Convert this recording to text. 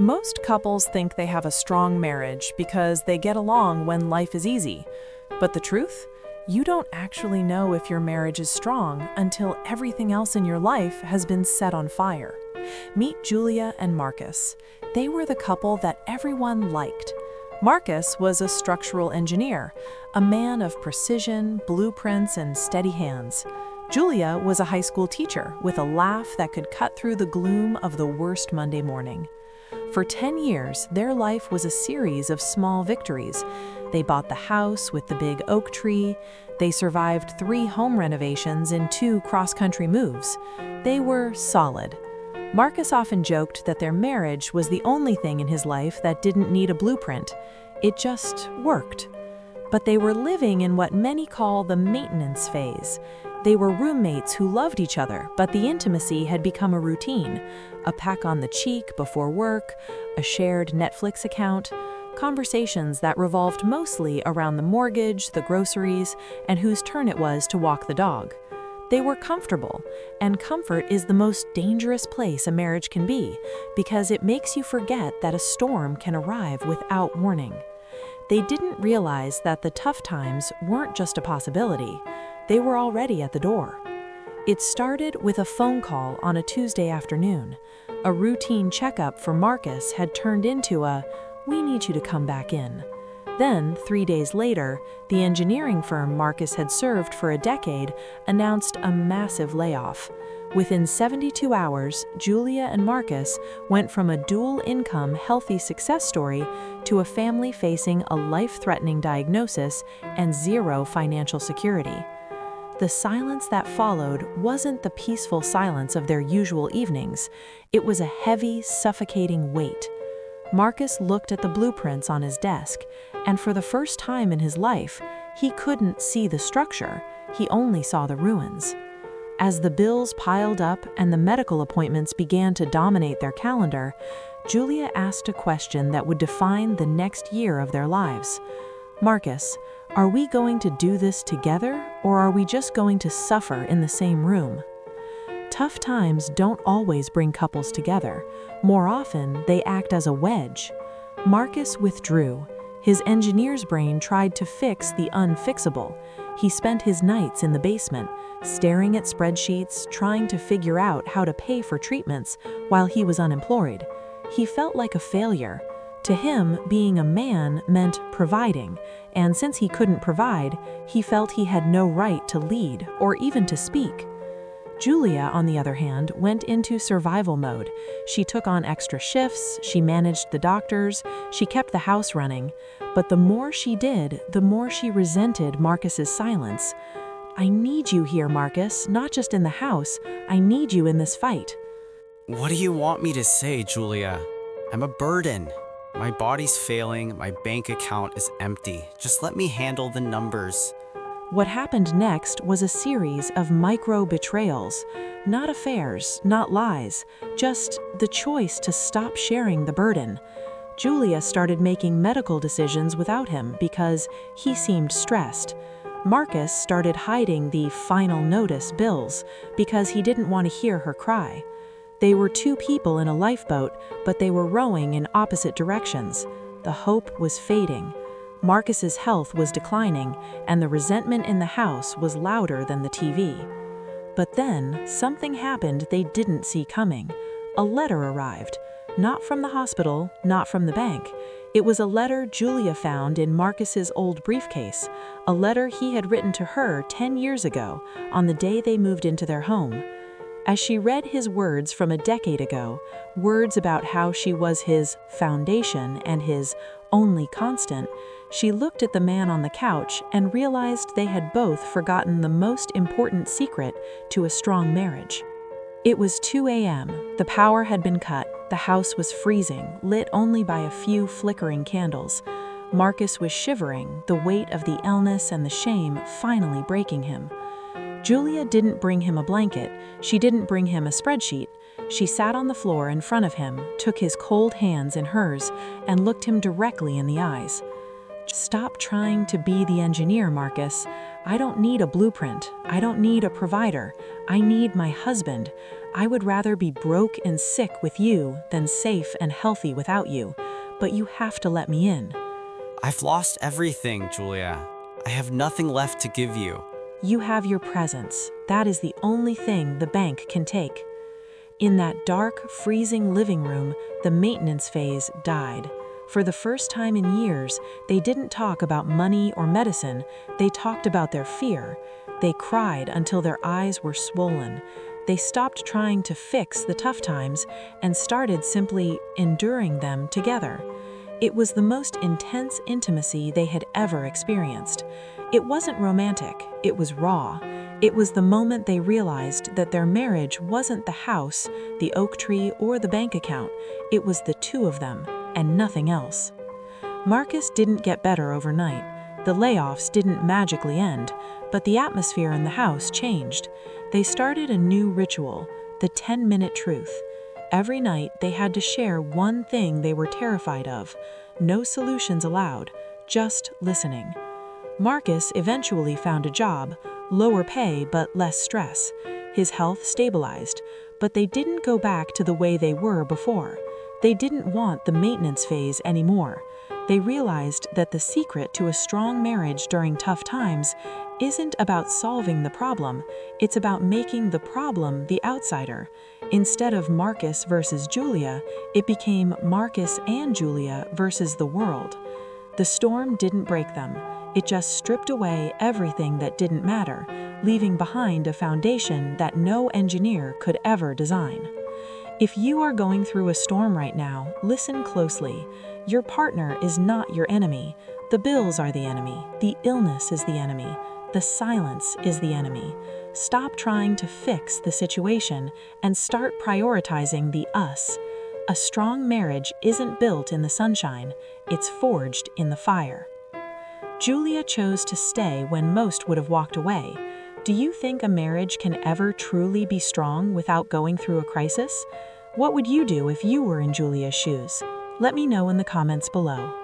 Most couples think they have a strong marriage because they get along when life is easy. But the truth? You don't actually know if your marriage is strong until everything else in your life has been set on fire. Meet Julia and Marcus. They were the couple that everyone liked. Marcus was a structural engineer, a man of precision, blueprints, and steady hands. Julia was a high school teacher with a laugh that could cut through the gloom of the worst Monday morning. For 10 years, their life was a series of small victories. They bought the house with the big oak tree. They survived 3 home renovations and 2 cross-country moves. They were solid. Marcus often joked that their marriage was the only thing in his life that didn't need a blueprint. It just worked. But they were living in what many call the maintenance phase. They were roommates who loved each other, but the intimacy had become a routine. A peck on the cheek before work, a shared Netflix account, conversations that revolved mostly around the mortgage, the groceries, and whose turn it was to walk the dog. They were comfortable, and comfort is the most dangerous place a marriage can be because it makes you forget that a storm can arrive without warning. They didn't realize that the tough times weren't just a possibility. They were already at the door. It started with a phone call on a Tuesday afternoon. A routine checkup for Marcus had turned into a, "We need you to come back in." Then, 3 days later, the engineering firm Marcus had served for a decade announced a massive layoff. Within 72 hours, Julia and Marcus went from a dual-income, healthy success story to a family facing a life-threatening diagnosis and 0 financial security. The silence that followed wasn't the peaceful silence of their usual evenings. It was a heavy, suffocating weight. Marcus looked at the blueprints on his desk, and for the first time in his life, he couldn't see the structure. He only saw the ruins. As the bills piled up and the medical appointments began to dominate their calendar, Julia asked a question that would define the next year of their lives. "Marcus, are we going to do this together, or are we just going to suffer in the same room?" Tough times don't always bring couples together. More often, they act as a wedge. Marcus withdrew. His engineer's brain tried to fix the unfixable. He spent his nights in the basement, staring at spreadsheets, trying to figure out how to pay for treatments while he was unemployed. He felt like a failure. To him, being a man meant providing, and since he couldn't provide, he felt he had no right to lead or even to speak. Julia, on the other hand, went into survival mode. She took on extra shifts, she managed the doctors, she kept the house running. But the more she did, the more she resented Marcus's silence. "I need you here, Marcus, not just in the house. I need you in this fight." What do you want me to say, Julia? I'm a burden. My body's failing, my bank account is empty. Just let me handle the numbers. What happened next was a series of micro-betrayals. Not affairs, not lies, just the choice to stop sharing the burden. Julia started making medical decisions without him because he seemed stressed. Marcus started hiding the final notice bills because he didn't want to hear her cry. They were 2 people in a lifeboat, but they were rowing in opposite directions. The hope was fading. Marcus's health was declining, and the resentment in the house was louder than the TV. But then, something happened they didn't see coming. A letter arrived. Not from the hospital, not from the bank. It was a letter Julia found in Marcus's old briefcase, a letter he had written to her 10 years ago, on the day they moved into their home. As she read his words from a decade ago, words about how she was his foundation and his only constant, she looked at the man on the couch and realized they had both forgotten the most important secret to a strong marriage. It was 2 a.m. The power had been cut. The house was freezing, lit only by a few flickering candles. Marcus was shivering, the weight of the illness and the shame finally breaking him. Julia didn't bring him a blanket. She didn't bring him a spreadsheet. She sat on the floor in front of him, took his cold hands in hers, and looked him directly in the eyes. "Stop trying to be the engineer, Marcus. I don't need a blueprint. I don't need a provider. I need my husband. I would rather be broke and sick with you than safe and healthy without you, but you have to let me in. I've lost everything, Julia. I have nothing left to give you. You have your presence. That is the only thing the bank can take. In that dark, freezing living room, the maintenance phase died. For the first time in years, they didn't talk about money or medicine, they talked about their fear. They cried until their eyes were swollen. They stopped trying to fix the tough times and started simply enduring them together. It was the most intense intimacy they had ever experienced. It wasn't romantic, it was raw. It was the moment they realized that their marriage wasn't the house, the oak tree, or the bank account. It was the two of them, and nothing else. Marcus didn't get better overnight. The layoffs didn't magically end, but the atmosphere in the house changed. They started a new ritual, the 10-minute truth. Every night, they had to share one thing they were terrified of. No solutions allowed, just listening. Marcus eventually found a job, lower pay but less stress. His health stabilized, but they didn't go back to the way they were before. They didn't want the maintenance phase anymore. They realized that the secret to a strong marriage during tough times isn't about solving the problem, it's about making the problem the outsider. Instead of Marcus versus Julia, it became Marcus and Julia versus the world. The storm didn't break them. It just stripped away everything that didn't matter, leaving behind a foundation that no engineer could ever design. If you are going through a storm right now, listen closely. Your partner is not your enemy. The bills are the enemy. The illness is the enemy. The silence is the enemy. Stop trying to fix the situation and start prioritizing the us. A strong marriage isn't built in the sunshine, it's forged in the fire. Julia chose to stay when most would have walked away. Do you think a marriage can ever truly be strong without going through a crisis? What would you do if you were in Julia's shoes? Let me know in the comments below.